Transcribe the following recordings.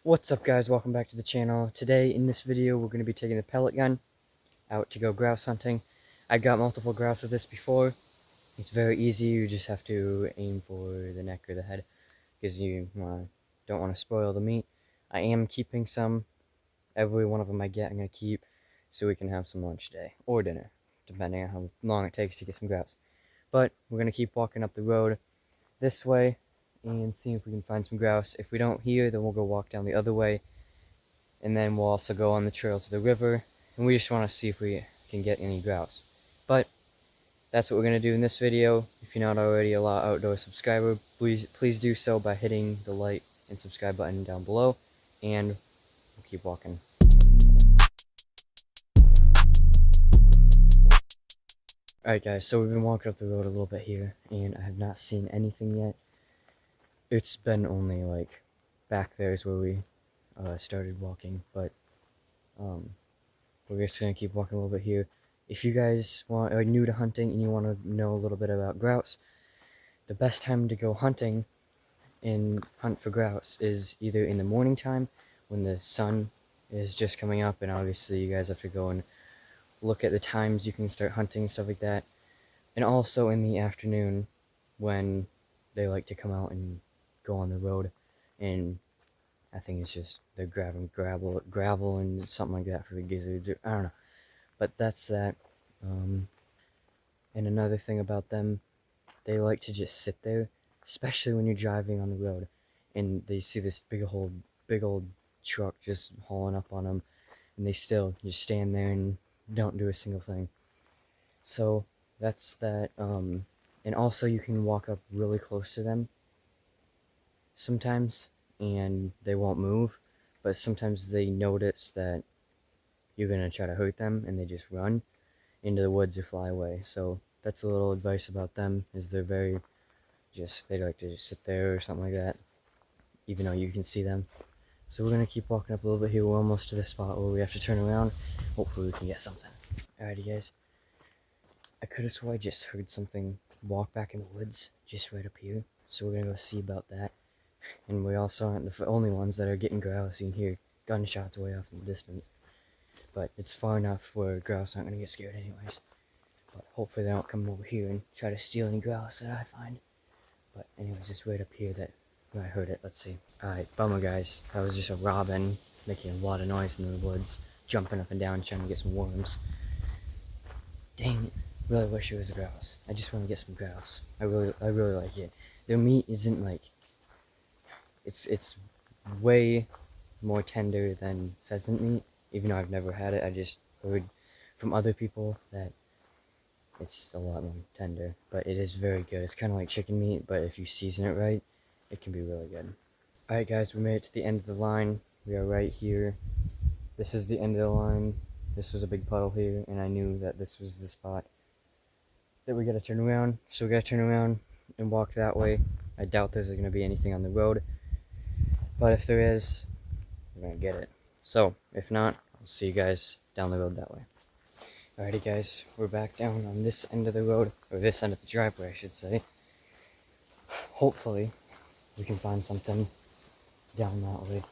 What's up guys, welcome back to the channel. Today in this video we're going to be taking the pellet gun out to go grouse hunting. I got multiple grouse with this before. It's very easy, you just have to aim for the neck or the head because you don't want to spoil the meat. I am keeping some. Every one of them I get I'm going to keep so we can have some lunch today or dinner depending on how long it takes to get some grouse. But we're going to keep walking up the road this way and see if we can find some grouse. If we don't here, then we'll go walk down the other way, and then we'll also go on the trail to the river, and we just want to see if we can get any grouse. But that's what we're going to do in this video. If you're not already a Law Outdoor subscriber, please do so by hitting the like and subscribe button down below, and we'll keep walking. Alright guys, so we've been walking up the road a little bit here, and I have not seen anything yet. It's been only like back there is where we started walking, but we're just gonna keep walking a little bit here. If you guys are new to hunting and you want to know a little bit about grouse, the best time to go hunting and hunt for grouse is either in the morning time when the sun is just coming up, and obviously you guys have to go and look at the times you can start hunting and stuff like that, and also in the afternoon when they like to come out and go on the road, and I think it's just they're grabbing gravel and something like that for the gizzards, or I don't know, but that's that. And another thing about them, they like to just sit there, especially when you're driving on the road and they see this big old truck just hauling up on them, and they still just stand there and don't do a single thing. So that's that. And also you can walk up really close to them sometimes and they won't move, but sometimes they notice that you're gonna try to hurt them and they just run into the woods or fly away. So that's a little advice about them, is they're very they like to just sit there or something like that, even though you can see them. So we're gonna keep walking up a little bit here. We're almost to the spot where we have to turn around. Hopefully we can get something. Alrighty guys, I could have swore I just heard something walk back in the woods just right up here, so we're gonna go see about that. And we also aren't the only ones that are getting grouse. You can hear gunshots way off in the distance, but it's far enough where grouse aren't gonna get scared anyways. But hopefully they don't come over here and try to steal any grouse that I find. But anyways, it's right up here that I heard it. Let's see. Alright, bummer guys. That was just a robin making a lot of noise in the woods, jumping up and down trying to get some worms. Dang it. Really wish it was a grouse. I just want to get some grouse. I really like it. Their meat isn't like, it's way more tender than pheasant meat, even though I've never had it. I just heard from other people that it's a lot more tender, but it is very good. It's kind of like chicken meat, but if you season it right, it can be really good. Alright guys, we made it to the end of the line. We are right here. This is the end of the line. This was a big puddle here, and I knew that this was the spot that we gotta turn around. So we gotta turn around and walk that way. I doubt there's gonna be anything on the road, but if there is, we're gonna get it. So if not, I'll see you guys down the road that way. Alrighty guys, we're back down on this end of the road, or this end of the driveway I should say. Hopefully we can find something down that way.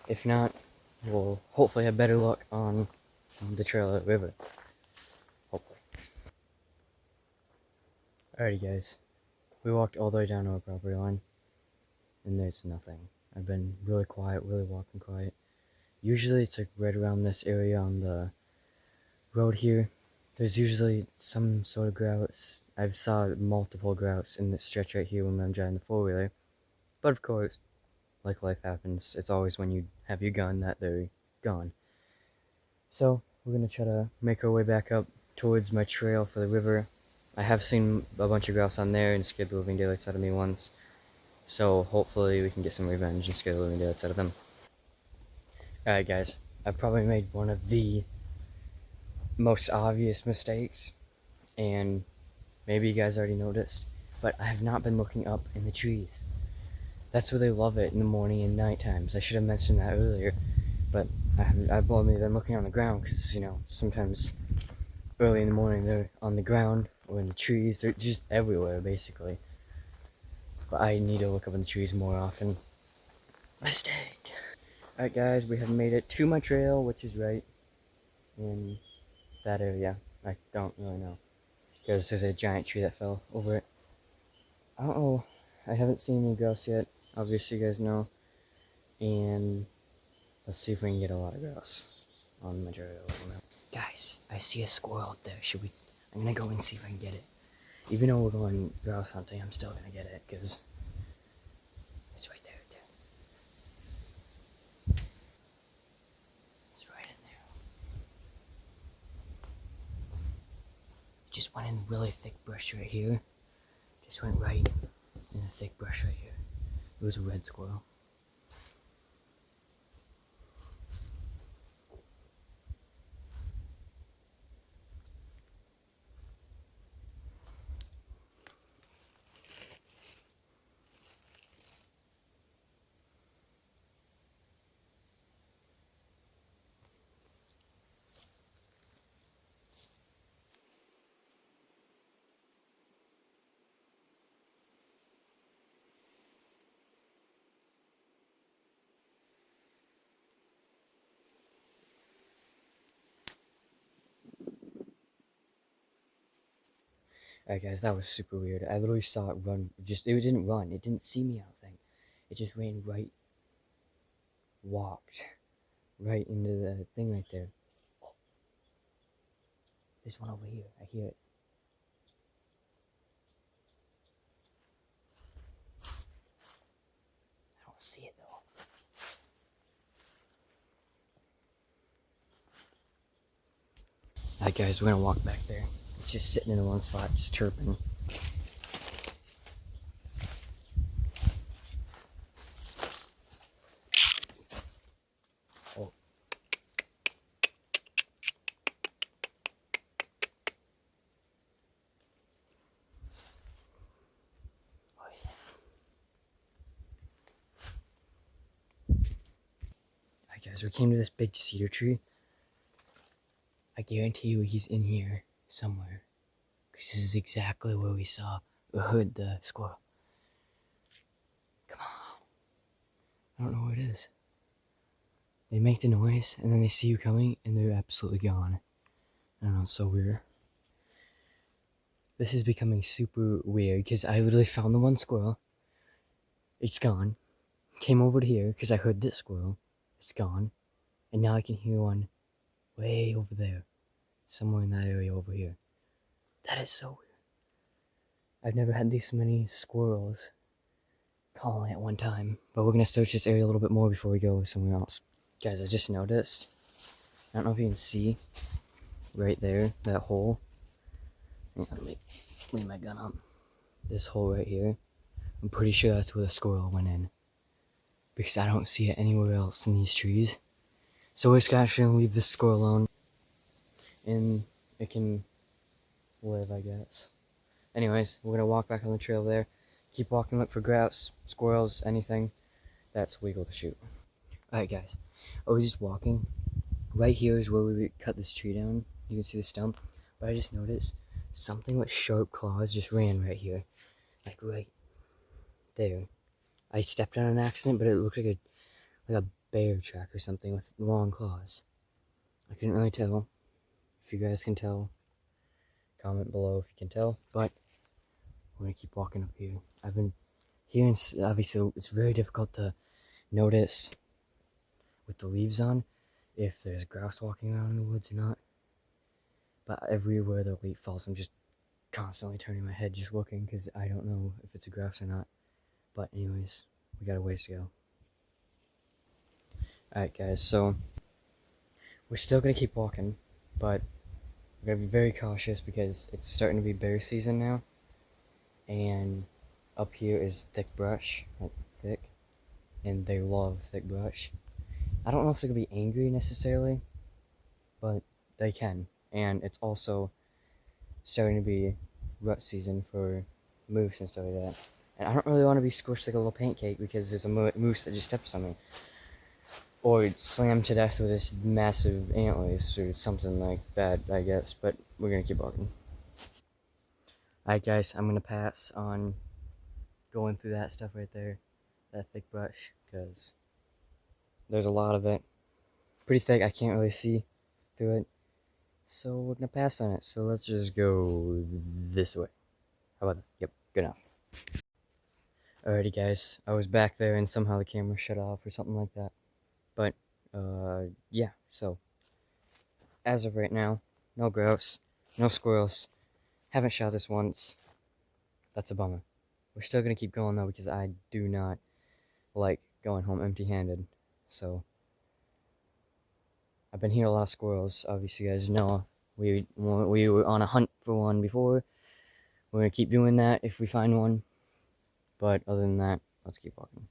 If not, we'll hopefully have better luck on the trail of the river. Hopefully. Alrighty guys, we walked all the way down to our property line, and there's nothing. I've been really quiet, really walking quiet. Usually it's like right around this area on the road here. There's usually some sort of grouse. I've saw multiple grouse in this stretch right here when I'm driving the four-wheeler. But of course, like life happens, it's always when you have your gun that they're gone. So we're gonna try to make our way back up towards my trail for the river. I have seen a bunch of grouse on there and scared the living daylights out of me once. So hopefully we can get some revenge and scare the living daylights out of them. Alright guys, I probably made one of the most obvious mistakes, and maybe you guys already noticed, but I have not been looking up in the trees. That's where they love it in the morning and night times. I should have mentioned that earlier, but I've only been looking on the ground because, you know, sometimes early in the morning they're on the ground or in the trees. They're just everywhere basically. But I need to look up in the trees more often. Mistake. Alright guys, we have made it to my trail, which is right in that area. I don't really know, because there's a giant tree that fell over it. I don't know, I haven't seen any grouse yet, obviously you guys know, and let's see if we can get a lot of grouse on my trail. Guys, I see a squirrel up there. I'm gonna go and see if I can get it. Even though we're going grouse hunting, I'm still gonna get it, because it's right there, dude. It's right in there. Just went in really thick brush right here. Just went right in a thick brush right here. It was a red squirrel. Alright guys, that was super weird. I literally saw it run, it didn't run, it didn't see me, I don't think. It just ran walked right into the thing right there. Oh, there's one over here, I hear it. I don't see it though. Alright guys, we're gonna walk back there. It's just sitting in one spot, just chirping. Oh. What is it? Alright guys, we came to this big cedar tree. I guarantee you he's in here somewhere. Because this is exactly where we heard the squirrel. Come on. I don't know where it is. They make the noise, and then they see you coming, and they're absolutely gone. I don't know, it's so weird. This is becoming super weird, because I literally found the one squirrel. It's gone. Came over to here, because I heard this squirrel. It's gone. And now I can hear one way over there. Somewhere in that area over here. That is so weird. I've never had this many squirrels calling at one time. But we're going to search this area a little bit more before we go somewhere else. Guys, I just noticed. I don't know if you can see right there, that hole. Let me leave my gun up. This hole right here. I'm pretty sure that's where the squirrel went in. Because I don't see it anywhere else in these trees. So we're just actually going to leave this squirrel alone. And it can live, I guess. Anyways, we're going to walk back on the trail there. Keep walking, look for grouse, squirrels, anything that's legal to shoot. Alright guys, I was just walking. Right here is where we cut this tree down. You can see the stump. But I just noticed something with sharp claws just ran right here. Like right there. I stepped on an accident, but it looked like a bear track or something with long claws. I couldn't really tell. If you guys can tell, comment below if you can tell. But we're gonna keep walking up here. I've been hearing, obviously it's very difficult to notice with the leaves on if there's grouse walking around in the woods or not. But everywhere the leaf falls, I'm just constantly turning my head just looking because I don't know if it's a grouse or not. But anyways, we got a ways to go. Alright guys, so we're still gonna keep walking, but we're gonna be very cautious because it's starting to be bear season now. And up here is thick brush, like thick, and they love thick brush. I don't know if they're gonna be angry necessarily, but they can. And it's also starting to be rut season for moose and stuff like that. And I don't really want to be squished like a little pancake because there's a moose that just steps on me. Or slammed to death with this massive antlers or something like that, I guess. But we're gonna keep walking. Alright guys, I'm gonna pass on going through that stuff right there. That thick brush, because there's a lot of it. Pretty thick, I can't really see through it. So we're gonna pass on it. So let's just go this way. How about that? Yep, good enough. Alrighty guys, I was back there and somehow the camera shut off or something like that. But, yeah, so, as of right now, no grouse, no squirrels, haven't shot this once. That's a bummer. We're still gonna keep going though because I do not like going home empty-handed. So, I've been hearing a lot of squirrels, obviously you guys know. We were on a hunt for one before. We're gonna keep doing that if we find one. But other than that, let's keep walking.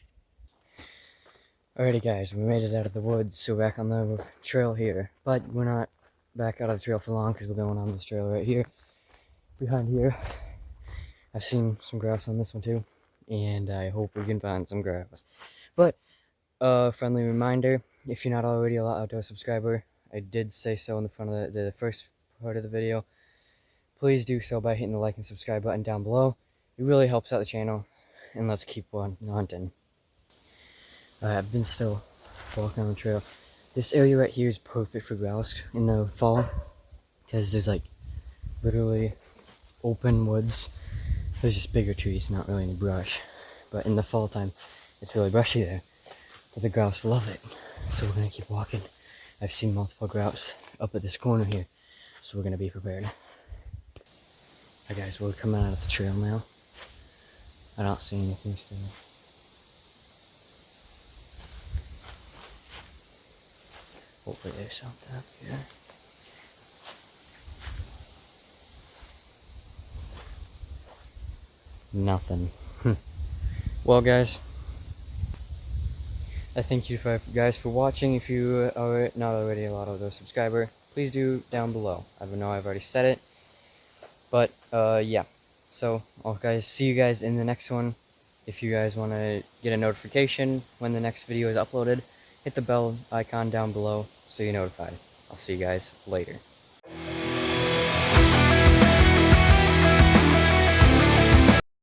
Alrighty guys, we made it out of the woods, so we're back on the trail here. But we're not back out of the trail for long because we're going on this trail right here. Behind here. I've seen some grouse on this one too. And I hope we can find some grouse. But, friendly reminder, if you're not already a Lot Outdoor subscriber, I did say so in the front of the first part of the video. Please do so by hitting the like and subscribe button down below. It really helps out the channel. And let's keep on hunting. I've been still walking on the trail. This area right here is perfect for grouse in the fall. Because there's like literally open woods. There's just bigger trees, not really any brush. But in the fall time, it's really brushy there. But the grouse love it. So we're going to keep walking. I've seen multiple grouse up at this corner here. So we're going to be prepared. Alright guys, we're coming out of the trail now. I don't see anything still. Hopefully there's something up here. Nothing. Well guys, I thank you guys for watching. If you are not already a Lot Outdoor subscriber, please do down below. I know I've already said it. But, yeah. So, I'll see you guys in the next one. If you guys want to get a notification when the next video is uploaded, hit the bell icon down below so you're notified. I'll see you guys later.